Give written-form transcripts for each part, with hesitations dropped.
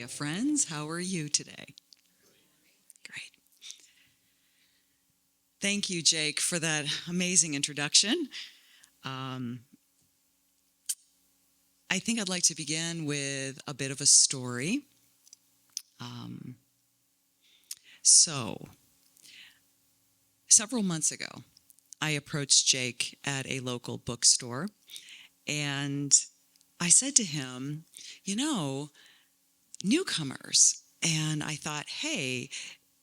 friends. How are you today? Great. Thank you, Jake, for that amazing introduction. Um, I think I'd like to begin with a bit of a story. Um, so, several months ago, I approached Jake at a local bookstore, and I said to him, newcomers. And I thought, hey,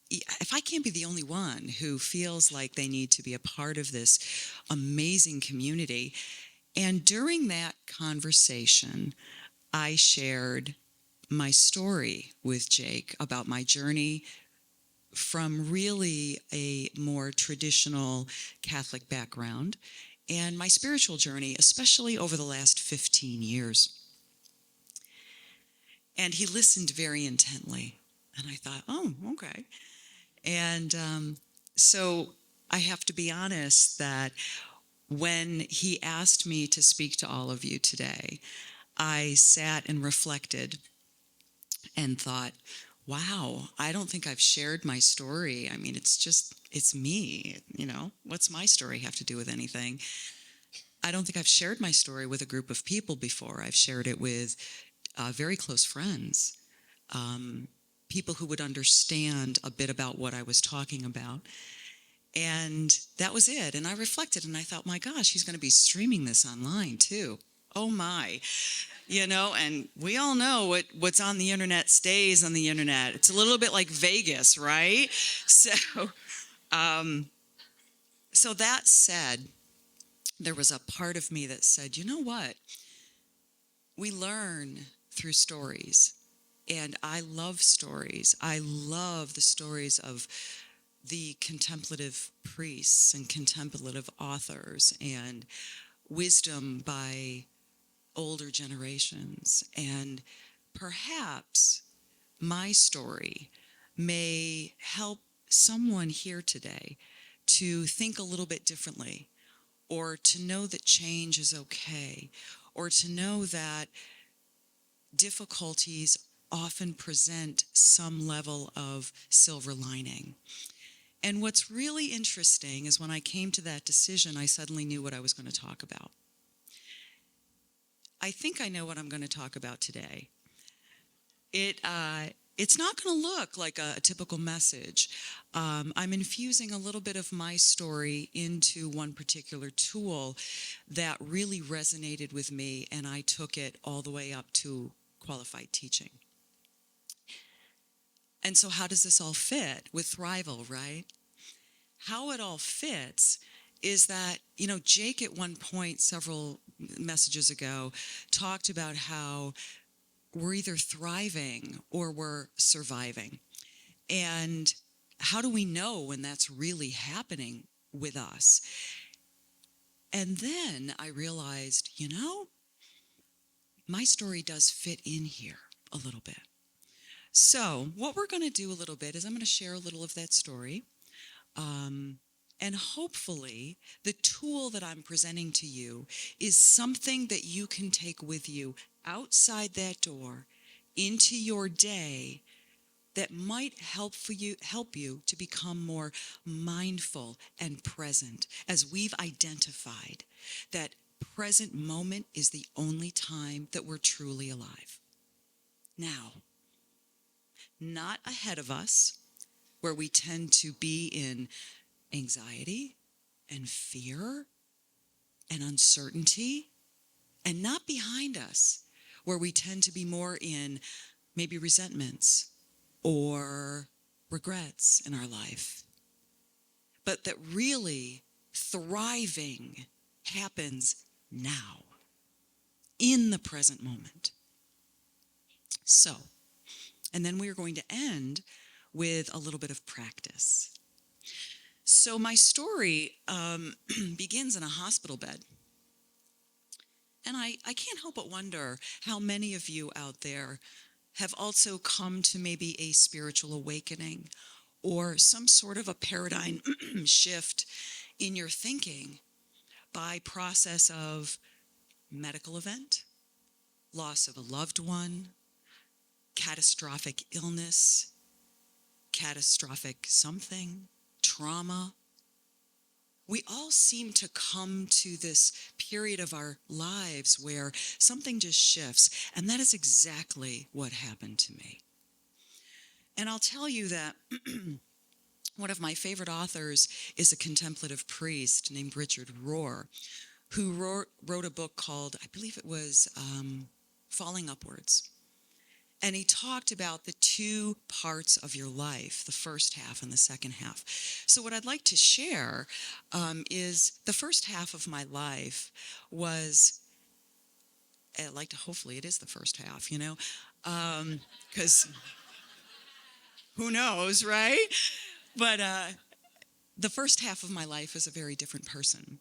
if I can't be the only one who feels like they need to be a part of this amazing community. And during that conversation, I shared my story with Jake about my journey from really a more traditional Catholic background and my spiritual journey, especially over the last 15 years. And he listened very intently. And I thought, oh, okay. And so I have to be honest that when he asked me to speak to all of you today, I sat and reflected and thought, wow, I don't think I've shared my story. I mean, it's me, what's my story have to do with anything? I don't think I've shared my story with a group of people before. I've shared it with very close friends, people who would understand a bit about what I was talking about. And that was it. And I reflected and I thought, my gosh, he's going to be streaming this online too. Oh my, and we all know what's on the internet stays on the internet. It's a little bit like Vegas, right? So that said, there was a part of me that said, you know what? We learn through stories. And I love stories. I love the stories of the contemplative priests and contemplative authors and wisdom by older generations. And perhaps my story may help someone here today to think a little bit differently, or to know that change is okay, or to know that difficulties often present some level of silver lining. And what's really interesting is when I came to that decision, I suddenly knew what I was going to talk about. I think I know what I'm going to talk about today. It's not going to look like a typical message. I'm infusing a little bit of my story into one particular tool that really resonated with me, and I took it all the way up to qualified teaching. And so how does this all fit with THRIVAL, right? How it all fits is that, Jake at one point several messages ago talked about how we're either thriving or we're surviving. And how do we know when that's really happening with us? And then I realized, my story does fit in here a little bit. So what we're going to do a little bit is I'm going to share a little of that story. And hopefully the tool that I'm presenting to you is something that you can take with you outside that door into your day that might help you to become more mindful and present, as we've identified that present moment is the only time that we're truly alive. Now, not ahead of us, where we tend to be in anxiety and fear and uncertainty, and not behind us, where we tend to be more in maybe resentments or regrets in our life. But that really thriving happens now, in the present moment. So, and then we are going to end with a little bit of practice. So my story begins in a hospital bed. And I can't help but wonder how many of you out there have also come to maybe a spiritual awakening or some sort of a paradigm shift in your thinking by process of medical event, loss of a loved one, catastrophic illness, catastrophic something, trauma. We all seem to come to this period of our lives where something just shifts, and that is exactly what happened to me. And I'll tell you that one of my favorite authors is a contemplative priest named Richard Rohr, who wrote a book called, I believe it was Falling Upwards. And he talked about the two parts of your life, the first half and the second half. So what I'd like to share is the first half of my life was, I'd like to, hopefully it is the first half, because who knows, right? But the first half of my life is a very different person.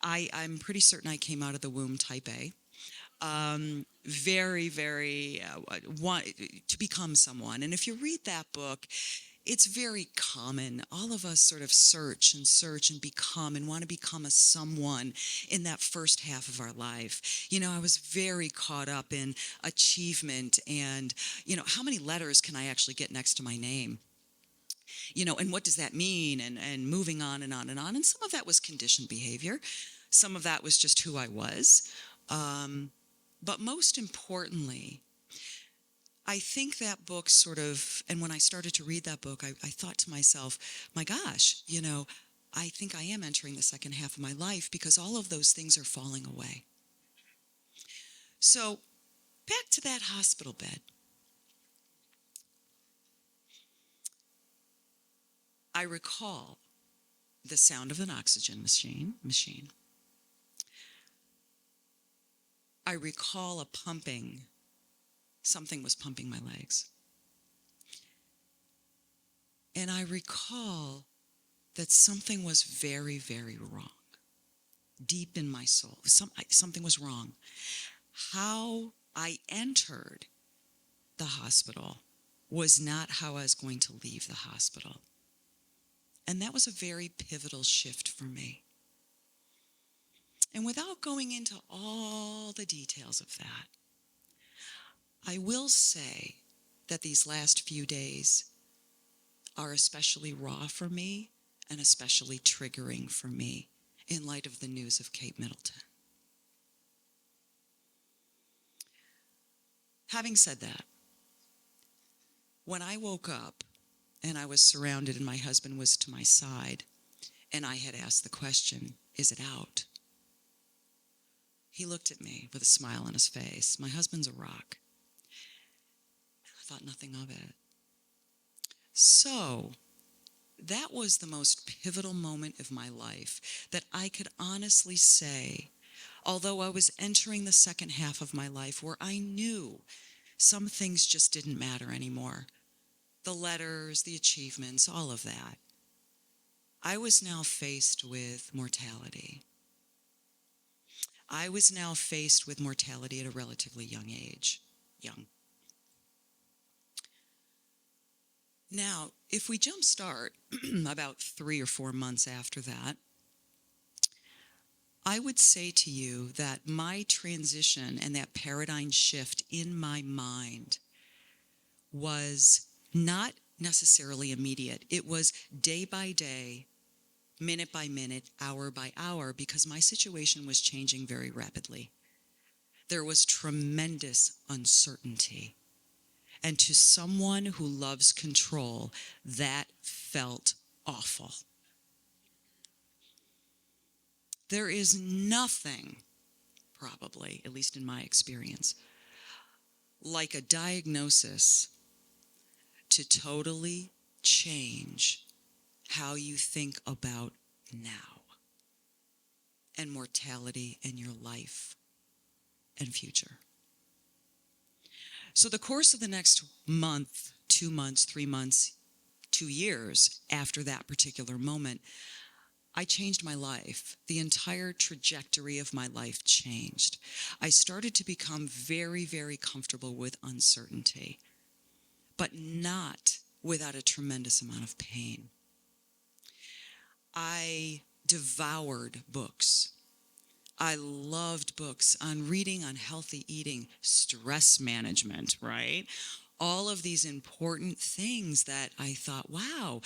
I'm pretty certain I came out of the womb type A. Very, very want to become someone. And if you read that book, it's very common. All of us sort of search and become and want to become a someone in that first half of our life. I was very caught up in achievement and, how many letters can I actually get next to my name? And what does that mean? And moving on and on and on. And some of that was conditioned behavior. Some of that was just who I was. But most importantly, I think that book sort of, and when I started to read that book, I thought to myself, my gosh, I think I am entering the second half of my life because all of those things are falling away. So back to that hospital bed. I recall the sound of an oxygen machine. I recall a pumping. Something was pumping my legs. And I recall that something was very, very wrong. Deep in my soul, something was wrong. How I entered the hospital was not how I was going to leave the hospital. And that was a very pivotal shift for me. And without going into all the details of that, I will say that these last few days are especially raw for me and especially triggering for me in light of the news of Kate Middleton. Having said that, when I woke up and I was surrounded and my husband was to my side and I had asked the question, is it out? He looked at me with a smile on his face. My husband's a rock. I thought nothing of it. So that was the most pivotal moment of my life that I could honestly say, although I was entering the second half of my life where I knew some things just didn't matter anymore. The letters, the achievements, all of that. I was now faced with mortality. I was now faced with mortality at a relatively young age. Now, if we jumpstart about 3 or 4 months after that, I would say to you that my transition and that paradigm shift in my mind was not necessarily immediate. It was day by day, minute by minute, hour by hour, because my situation was changing very rapidly. There was tremendous uncertainty. And to someone who loves control, that felt awful. There is nothing, probably, at least in my experience, like a diagnosis to totally change how you think about now and mortality in your life and future. So the course of the next month, 2 months, 3 months, 2 years after that particular moment, I changed my life. The entire trajectory of my life changed. I started to become very, very comfortable with uncertainty, but not without a tremendous amount of pain. I devoured books. I loved books on reading, on healthy eating, stress management, right? all of these important things that I thought, wow,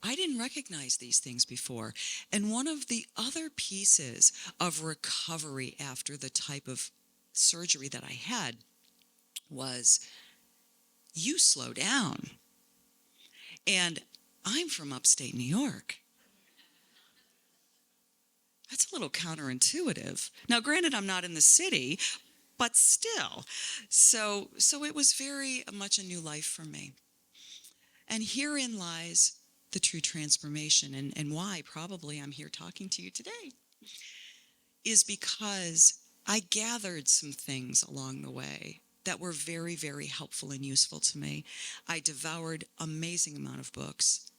I didn't recognize these things before. And one of the other pieces of recovery after the type of surgery that I had was, you slow down. And I'm from upstate New York. That's a little counterintuitive. Now, granted, I'm not in the city, but still. So it was very much a new life for me. And herein lies the true transformation, and why probably I'm here talking to you today, is because I gathered some things along the way that were very, very helpful and useful to me. I devoured amazing amount of books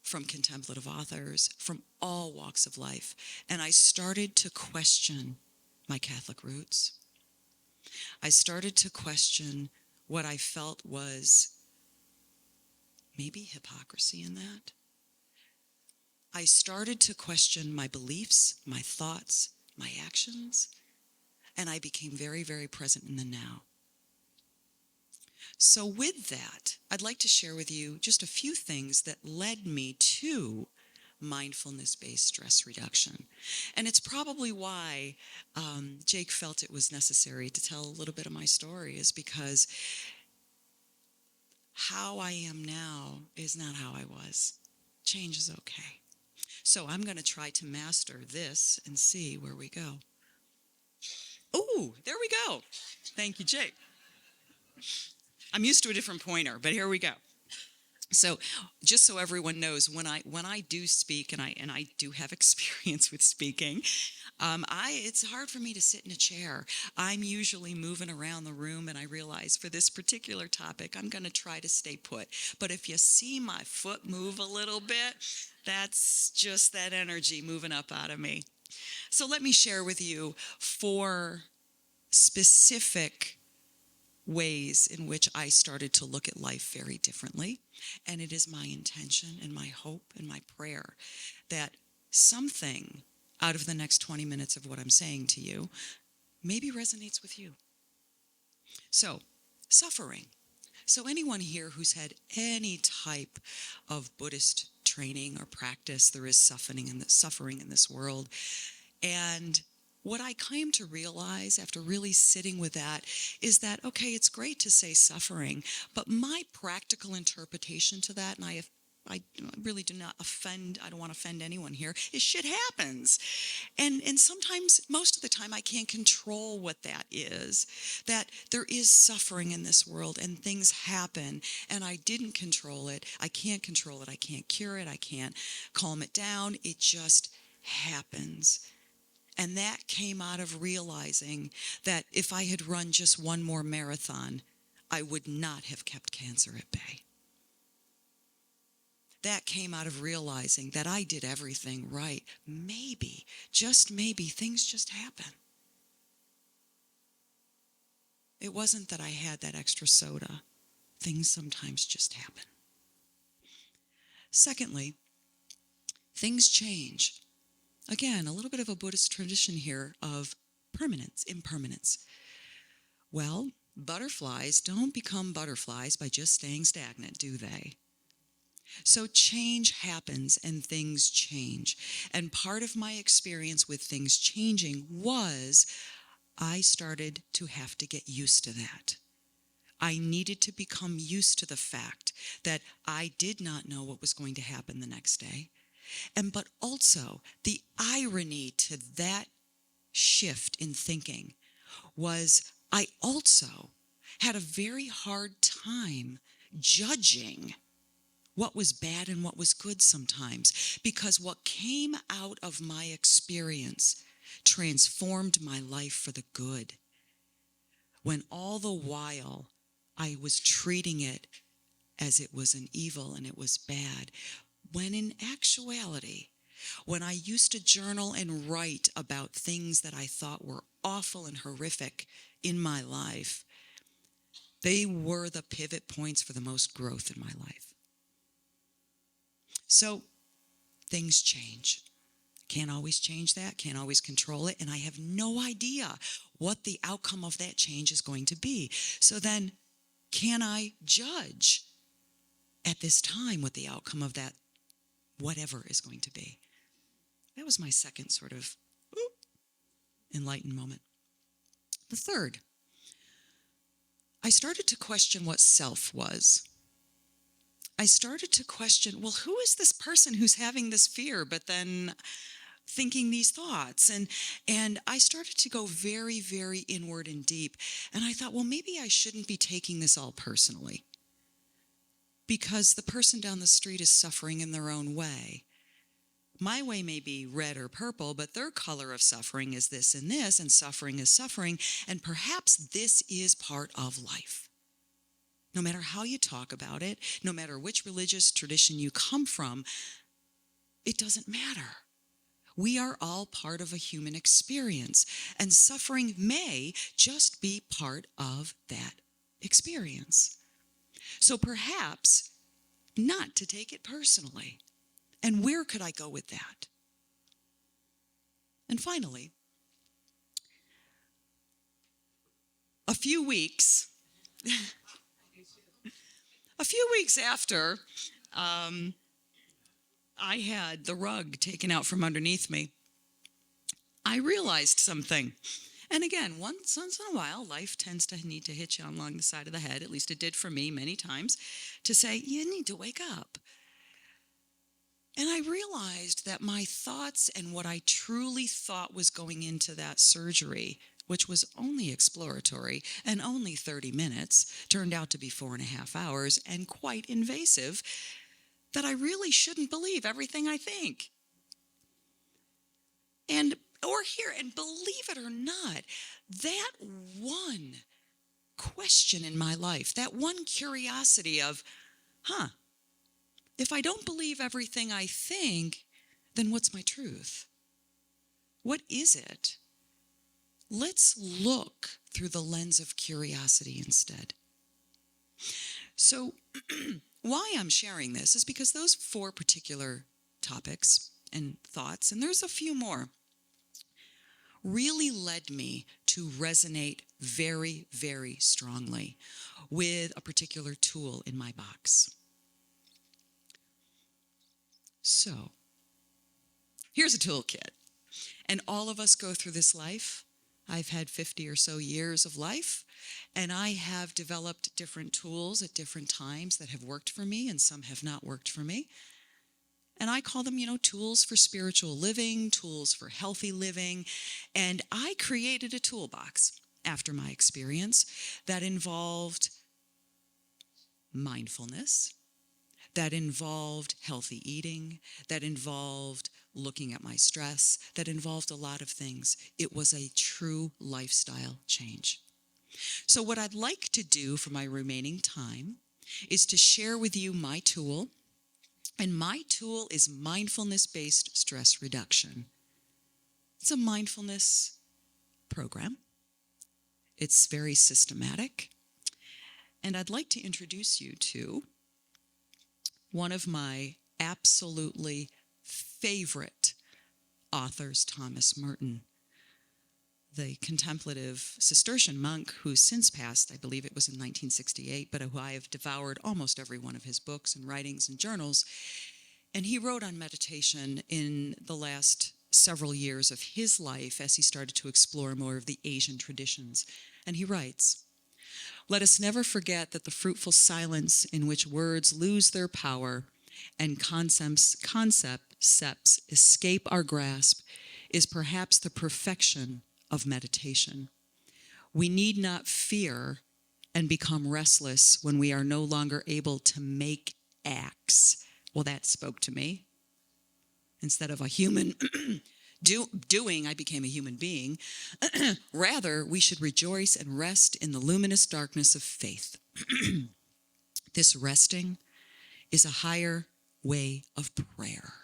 from contemplative authors from all walks of life, and I started to question my Catholic roots. I started to question what I felt was maybe hypocrisy in that. I started to question my beliefs, my thoughts, my actions, and I became very, very present in the now. So with that, I'd like to share with you just a few things that led me to mindfulness based stress reduction. And it's probably why Jake felt it was necessary to tell a little bit of my story, is because how I am now is not how I was. Change is okay. So I'm going to try to master this and see where we go. Ooh, there we go. Thank you, Jake. I'm used to a different pointer, but here we go. So just so everyone knows, when I do speak, and I do have experience with speaking, it's hard for me to sit in a chair. I'm usually moving around the room, and I realize for this particular topic, I'm going to try to stay put. But if you see my foot move a little bit, that's just that energy moving up out of me. So let me share with you 4 specific ways in which I started to look at life very differently. And it is my intention and my hope and my prayer that something out of the next 20 minutes of what I'm saying to you maybe resonates with you. So, suffering. So anyone here who's had any type of Buddhist training or practice, there is suffering in this world. And what I came to realize after really sitting with that is that, okay, it's great to say suffering, but my practical interpretation to that, and I really do not offend, I don't want to offend anyone here, is shit happens. And sometimes, most of the time, I can't control what that is, that there is suffering in this world and things happen, and I didn't control it. I can't control it. I can't cure it. I can't calm it down. It just happens. And that came out of realizing that if I had run just one more marathon, I would not have kept cancer at bay. That came out of realizing that I did everything right. Maybe, just maybe, things just happen. It wasn't that I had that extra soda. Things sometimes just happen. Secondly, things change. Again, a little bit of a Buddhist tradition here of impermanence. Well, butterflies don't become butterflies by just staying stagnant, do they? So change happens and things change. And part of my experience with things changing was I started to have to get used to that. I needed to become used to the fact that I did not know what was going to happen the next day. But also, the irony to that shift in thinking was I also had a very hard time judging what was bad and what was good sometimes, because what came out of my experience transformed my life for the good, when all the while I was treating it as it was an evil and it was bad. When in actuality, when I used to journal and write about things that I thought were awful and horrific in my life, they were the pivot points for the most growth in my life. So things change. Can't always change that, can't always control it, and I have no idea what the outcome of that change is going to be. So then, can I judge at this time what the outcome of that whatever is going to be? That was my second sort of enlightened moment. The third, I started to question what self was. I started to question, well, who is this person who's having this fear, but then thinking these thoughts? And I started to go very, very inward and deep. And I thought, well, maybe I shouldn't be taking this all personally, because the person down the street is suffering in their own way. My way may be red or purple, but their color of suffering is this, and suffering is suffering, and perhaps this is part of life. No matter how you talk about it, no matter which religious tradition you come from, it doesn't matter. We are all part of a human experience, and suffering may just be part of that experience. So perhaps not to take it personally. And where could I go with that? And finally, a few weeks after I had the rug taken out from underneath me, I realized something. And again, once in a while, life tends to need to hit you along the side of the head, at least it did for me many times, to say, you need to wake up. And I realized that my thoughts and what I truly thought was going into that surgery, which was only exploratory and only 30 minutes, turned out to be 4.5 hours and quite invasive, that I really shouldn't believe everything I think. And believe it or not, that one question in my life, that one curiosity of, if I don't believe everything I think, then what's my truth? What is it? Let's look through the lens of curiosity instead. So why I'm sharing this is because those 4 particular topics and thoughts, and there's a few more, really led me to resonate very, very strongly with a particular tool in my box. So, here's a toolkit. And all of us go through this life. I've had 50 or so years of life, and I have developed different tools at different times that have worked for me, and some have not worked for me. And I call them, tools for spiritual living, tools for healthy living. And I created a toolbox after my experience that involved mindfulness, that involved healthy eating, that involved looking at my stress, that involved a lot of things. It was a true lifestyle change. So what I'd like to do for my remaining time is to share with you my tool. And my tool is Mindfulness Based Stress Reduction. It's a mindfulness program. It's very systematic. And I'd like to introduce you to one of my absolutely favorite authors, Thomas Merton, the contemplative Cistercian monk who's since passed. I believe it was in 1968, but who I have devoured almost every one of his books and writings and journals. And he wrote on meditation in the last several years of his life as he started to explore more of the Asian traditions. And he writes, "Let us never forget that the fruitful silence in which words lose their power and concepts escape our grasp is perhaps the perfection of meditation. We need not fear and become restless when we are no longer able to make acts." Well, that spoke to me. Instead of a human doing, I became a human being. Rather, we should rejoice and rest in the luminous darkness of faith. This resting is a higher way of prayer.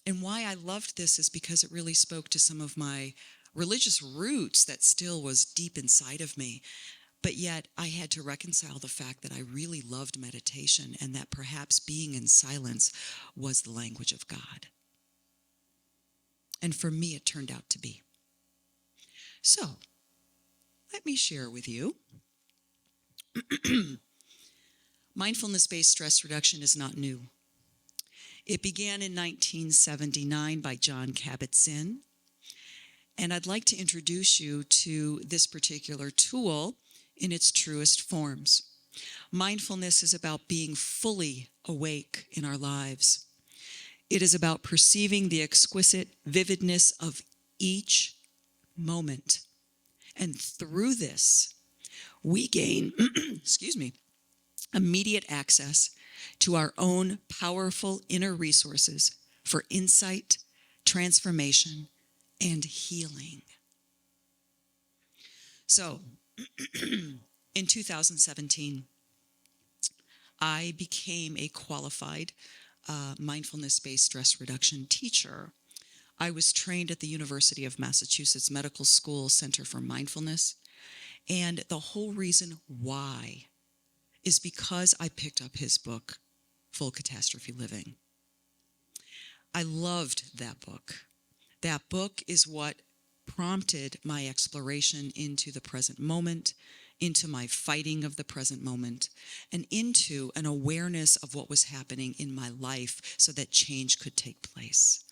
And why I loved this is because it really spoke to some of my religious roots that still was deep inside of me. But yet I had to reconcile the fact that I really loved meditation and that perhaps being in silence was the language of God. And for me, it turned out to be. So, let me share with you Mindfulness Based Stress Reduction is not new. It began in 1979 by Jon Kabat-Zinn. And I'd like to introduce you to this particular tool in its truest forms. Mindfulness is about being fully awake in our lives. It is about perceiving the exquisite vividness of each moment. And through this, we gain, immediate access to our own powerful inner resources for insight, transformation, and healing. So, in 2017, I became a qualified mindfulness-based stress reduction teacher. I was trained at the University of Massachusetts Medical School Center for Mindfulness, and the whole reason why is because I picked up his book, Full Catastrophe Living. I loved that book. That book is what prompted my exploration into the present moment, into my fighting of the present moment, and into an awareness of what was happening in my life so that change could take place.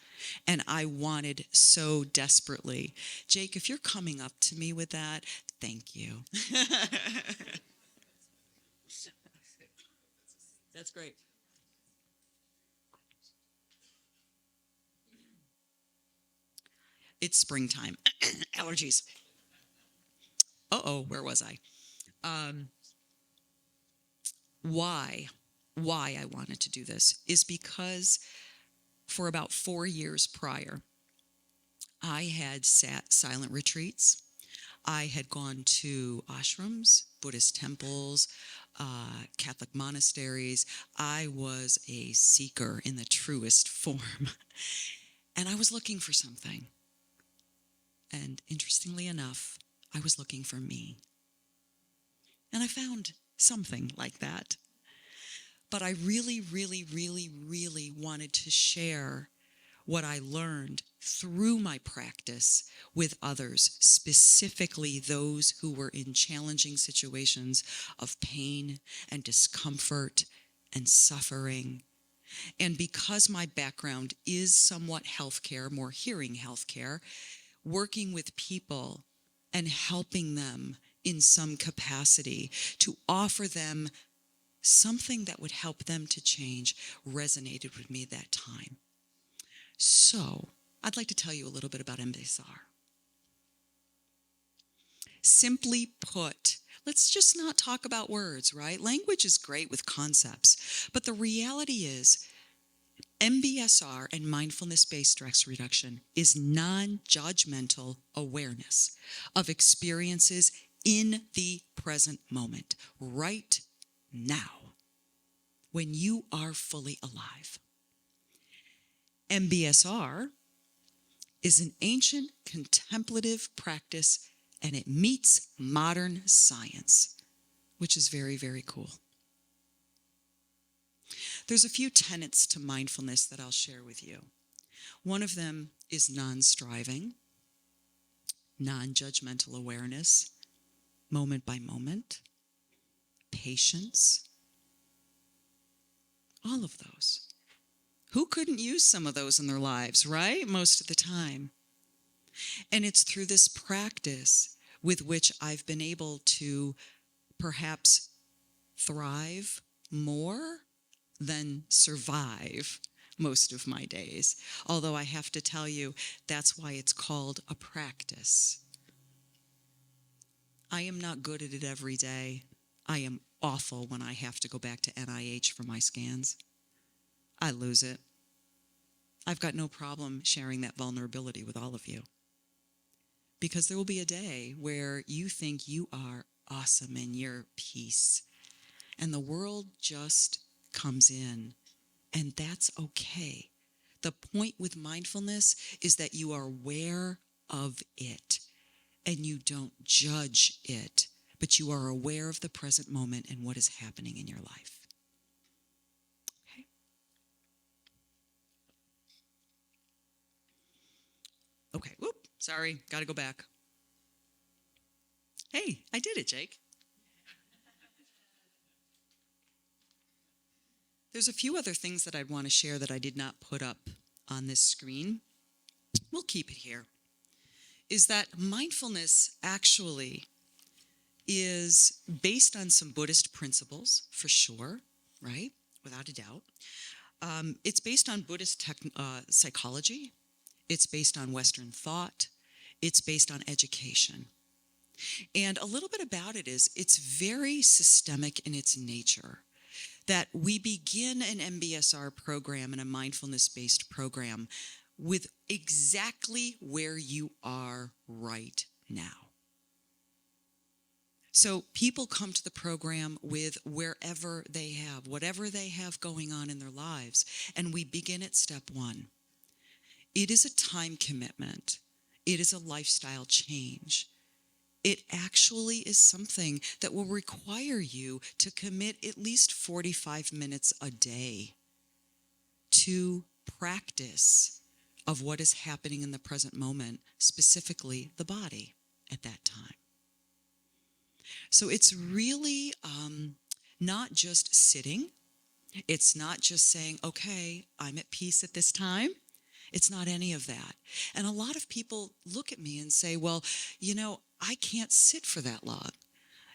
And I wanted so desperately. Jake, if you're coming up to me with that, thank you. That's great. It's springtime. Allergies. Where was I? Why I wanted to do this is because for about 4 years prior, I had sat silent retreats. I had gone to ashrams, Buddhist temples, Catholic monasteries. I was a seeker in the truest form. And I was looking for something. And interestingly enough, I was looking for me. And I found something like that. But I really, really, really, really wanted to share what I learned through my practice with others, specifically those who were in challenging situations of pain and discomfort and suffering. And because my background is somewhat healthcare, more hearing healthcare, working with people and helping them in some capacity to offer them something that would help them to change resonated with me at that time. So, I'd like to tell you a little bit about MBSR. Simply put, let's just not talk about words, right? Language is great with concepts, but the reality is MBSR and mindfulness-based stress reduction is non-judgmental awareness of experiences in the present moment, right now, when you are fully alive. MBSR is an ancient contemplative practice, and it meets modern science, which is very, very cool. There's a few tenets to mindfulness that I'll share with you. One of them is non-striving, non-judgmental awareness, moment by moment, patience, all of those. Who couldn't use some of those in their lives, right? Most of the time. And it's through this practice with which I've been able to perhaps thrive more than survive most of my days. Although I have to tell you, that's why it's called a practice. I am not good at it every day. I am awful when I have to go back to NIH for my scans. I lose it. I've got no problem sharing that vulnerability with all of you. Because there will be a day where you think you are awesome in your peace, and the world just comes in, and that's okay. The point with mindfulness is that you are aware of it, and you don't judge it, but you are aware of the present moment and what is happening in your life. Okay? Okay, whoop, sorry, gotta go back. Hey, I did it, Jake. There's a few other things that I'd want to share that I did not put up on this screen. We'll keep it here. Is that mindfulness actually is based on some Buddhist principles, for sure, right? Without a doubt. It's based on Buddhist psychology. It's based on Western thought. It's based on education. And a little bit about it is it's very systemic in its nature. That we begin an MBSR program and a mindfulness-based program with exactly where you are right now. So people come to the program with wherever they have, whatever they have going on in their lives, and we begin at step one. It is a time commitment. It is a lifestyle change. It actually is something that will require you to commit at least 45 minutes a day to practice of what is happening in the present moment, specifically the body at that time. So it's really not just sitting. It's not just saying, okay, I'm at peace at this time. It's not any of that. And a lot of people look at me and say, well, I can't sit for that long.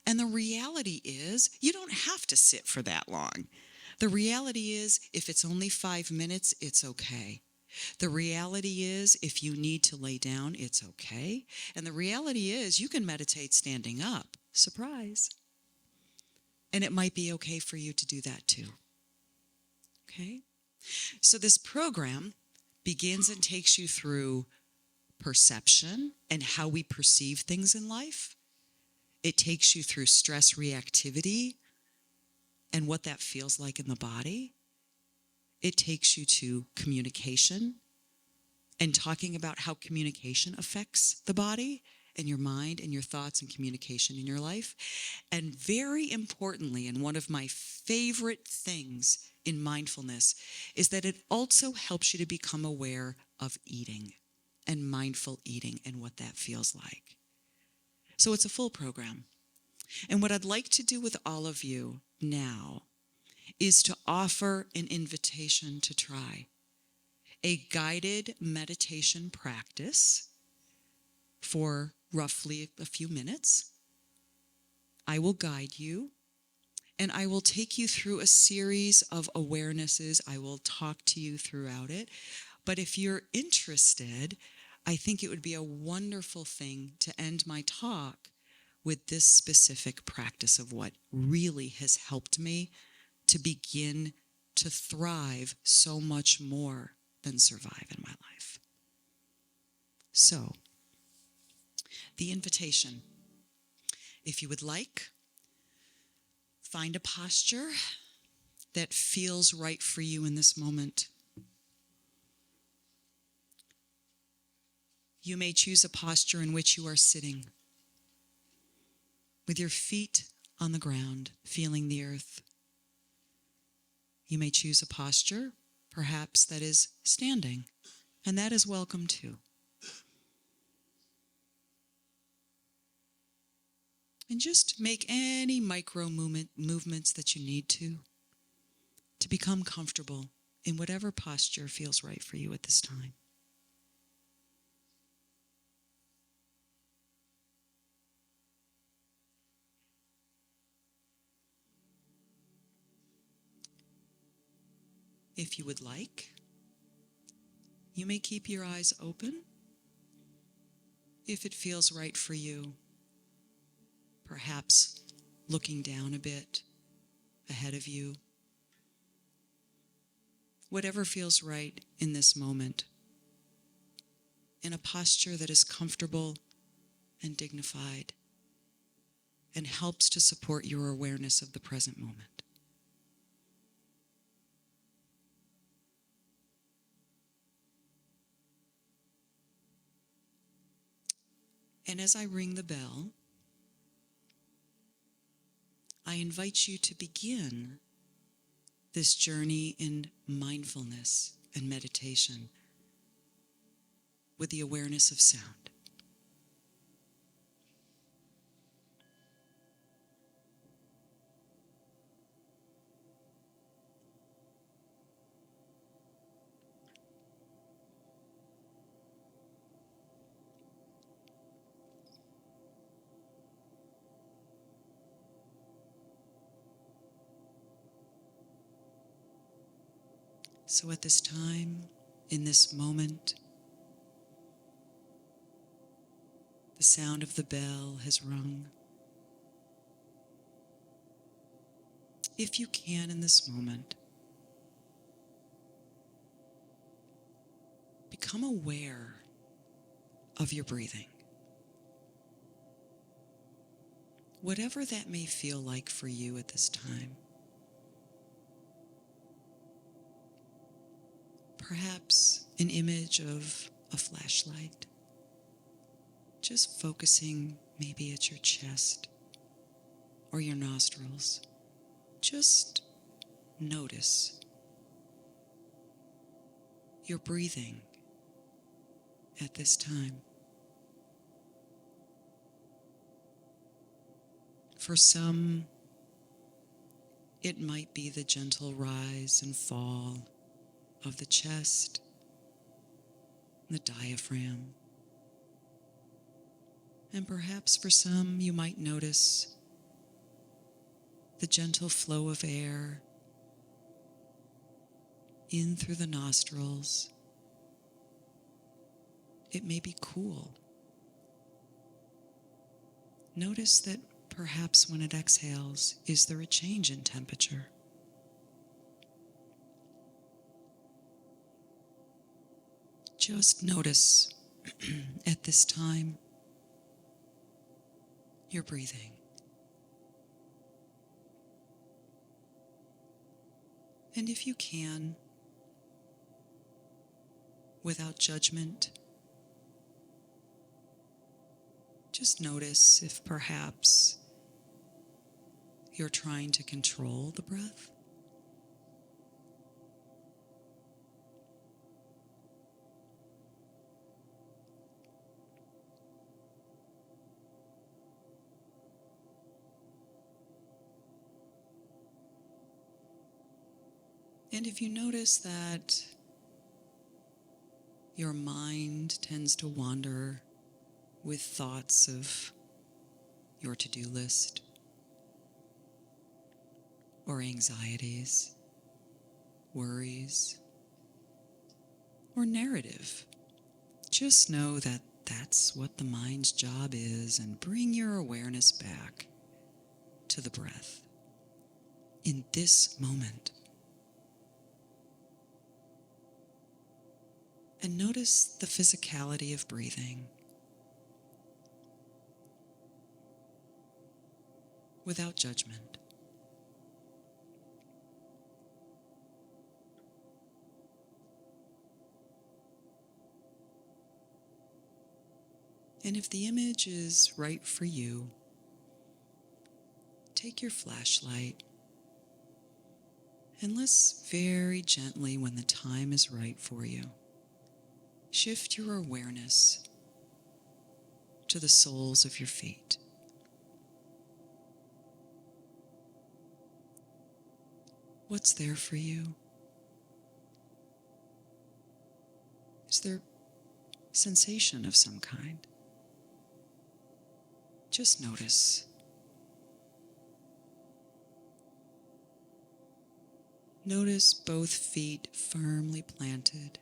And the reality is, you don't have to sit for that long. The reality is, if it's only 5 minutes, it's okay. The reality is, if you need to lay down, it's okay. And the reality is, you can meditate standing up. Surprise. And it might be okay for you to do that too. Okay? So this program begins and takes you through perception and how we perceive things in life. It takes you through stress reactivity and what that feels like in the body. It takes you to communication and talking about how communication affects the body and your mind and your thoughts and communication in your life. And very importantly, and one of my favorite things in mindfulness is that it also helps you to become aware of eating and mindful eating and what that feels like. So it's a full program. And what I'd like to do with all of you now is to offer an invitation to try a guided meditation practice for roughly a few minutes. I will guide you, and I will take you through a series of awarenesses. I will talk to you throughout it. But if you're interested, I think it would be a wonderful thing to end my talk with this specific practice of what really has helped me to begin to thrive so much more than survive in my life. So, the invitation. If you would like, find a posture that feels right for you in this moment. You may choose a posture in which you are sitting, with your feet on the ground, feeling the earth. You may choose a posture, perhaps, that is standing, and that is welcome too. And just make any micro movements that you need to become comfortable in whatever posture feels right for you at this time. If you would like, you may keep your eyes open if it feels right for you. Perhaps looking down a bit ahead of you. Whatever feels right in this moment, in a posture that is comfortable and dignified and helps to support your awareness of the present moment. And as I ring the bell, I invite you to begin this journey in mindfulness and meditation with the awareness of sound. So at this time, in this moment, the sound of the bell has rung. If you can in this moment, become aware of your breathing. Whatever that may feel like for you at this time. Perhaps an image of a flashlight, just focusing maybe at your chest or your nostrils. Just notice your breathing at this time. For some, it might be the gentle rise and fall of the chest, the diaphragm. And perhaps for some, you might notice the gentle flow of air in through the nostrils. It may be cool. Notice that perhaps when it exhales, is there a change in temperature? Just notice at this time your breathing. And if you can, without judgment, just notice if perhaps you're trying to control the breath. And if you notice that your mind tends to wander with thoughts of your to-do list or anxieties, worries, or narrative, just know that that's what the mind's job is, and bring your awareness back to the breath in this moment. And notice the physicality of breathing without judgment. And if the image is right for you, take your flashlight and let's very gently, when the time is right for you, shift your awareness to the soles of your feet. What's there for you? Is there sensation of some kind? Just notice. Notice both feet firmly planted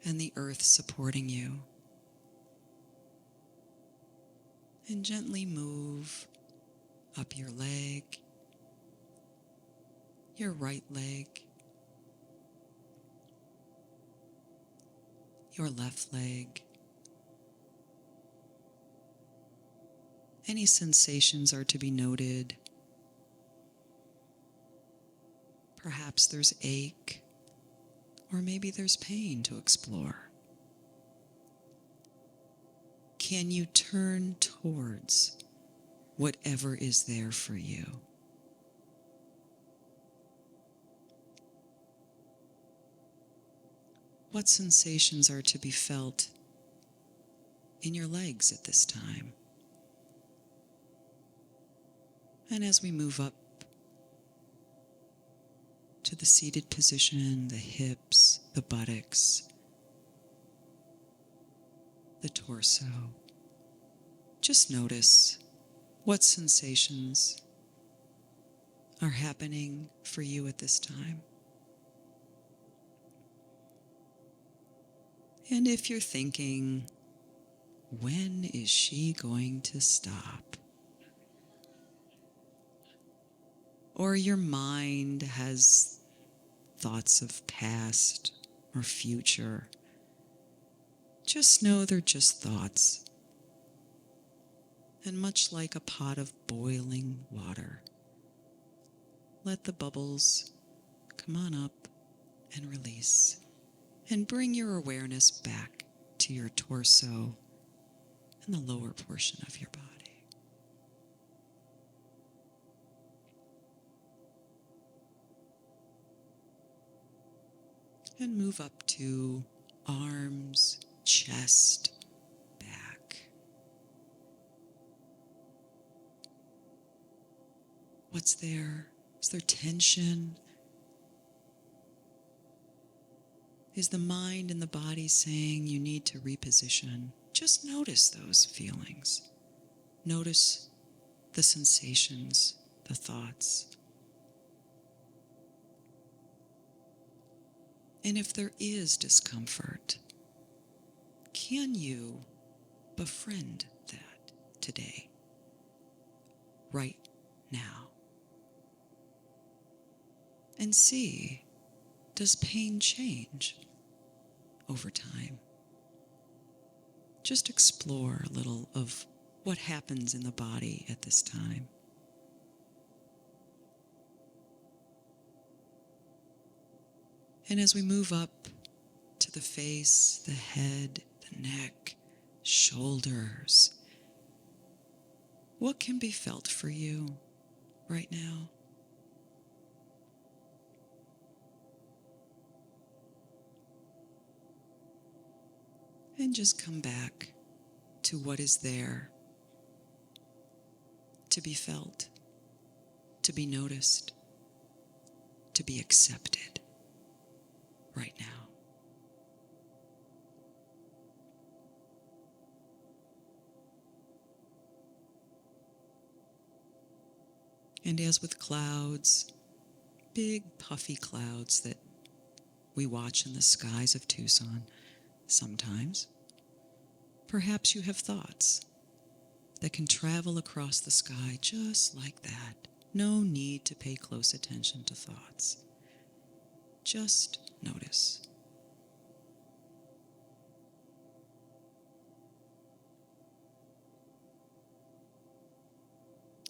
and the earth supporting you. And gently move up your leg, your right leg, your left leg. Any sensations are to be noted. Perhaps there's ache, or maybe there's pain to explore. Can you turn towards whatever is there for you? What sensations are to be felt in your legs at this time? And as we move up to the seated position, the hips, the buttocks, the torso, just notice what sensations are happening for you at this time. And if you're thinking, when is she going to stop? Or your mind has thoughts of past or future, just know they're just thoughts. And much like a pot of boiling water, let the bubbles come on up and release. And bring your awareness back to your torso and the lower portion of your body. And move up to arms, chest, back. What's there? Is there tension? Is the mind and the body saying you need to reposition? Just notice those feelings. Notice the sensations, the thoughts. And if there is discomfort, can you befriend that today, right now? And see, does pain change over time? Just explore a little of what happens in the body at this time. And as we move up to the face, the head, the neck, shoulders, what can be felt for you right now? And just come back to what is there to be felt, to be noticed, to be accepted right now. And as with clouds, big puffy clouds that we watch in the skies of Tucson sometimes, perhaps you have thoughts that can travel across the sky just like that. No need to pay close attention to thoughts. Just notice.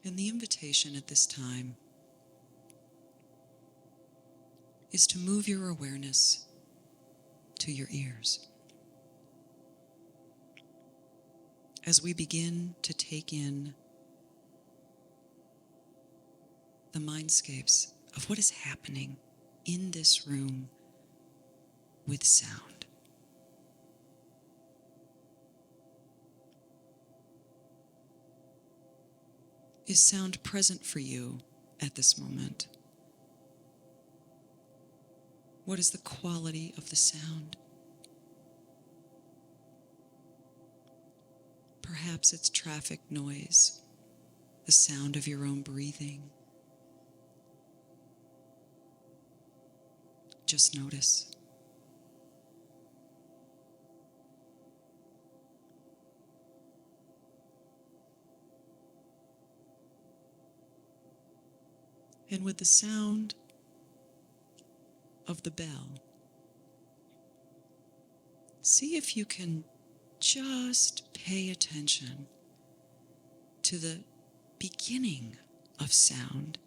And the invitation at this time is to move your awareness to your ears. As we begin to take in the mindscapes of what is happening in this room with sound. Is sound present for you at this moment? What is the quality of the sound? Perhaps it's traffic noise, the sound of your own breathing. Just notice. And with the sound of the bell, see if you can just pay attention to the beginning of sound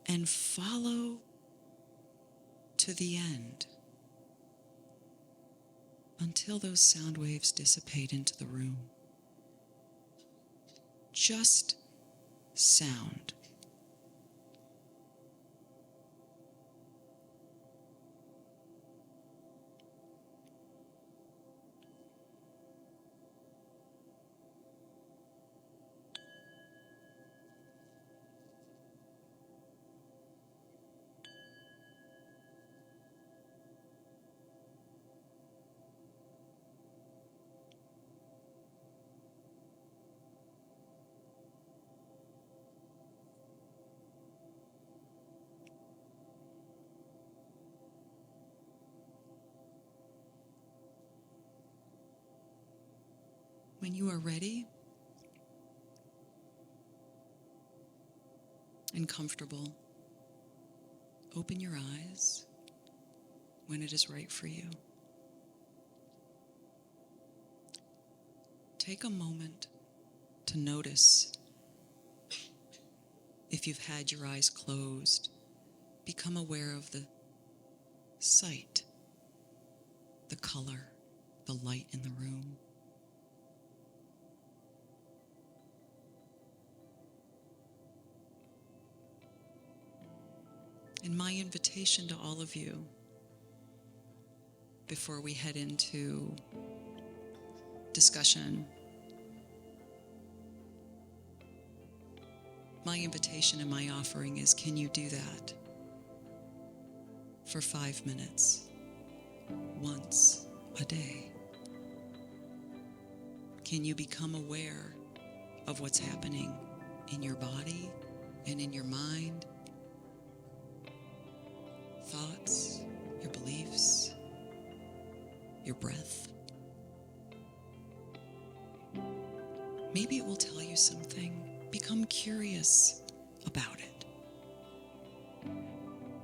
and follow to the end until those sound waves dissipate into the room. Just sound. When you are ready and comfortable, open your eyes when it is right for you. Take a moment to notice if you've had your eyes closed. Become aware of the sight, the color, the light in the room. And my invitation to all of you, before we head into discussion, my invitation and my offering is, can you do that for 5 minutes, once a day? Can you become aware of what's happening in your body and in your mind? Thoughts, your beliefs, your breath. Maybe it will tell you something. Become curious about it.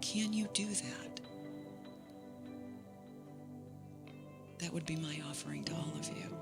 Can you do that? That would be my offering to all of you.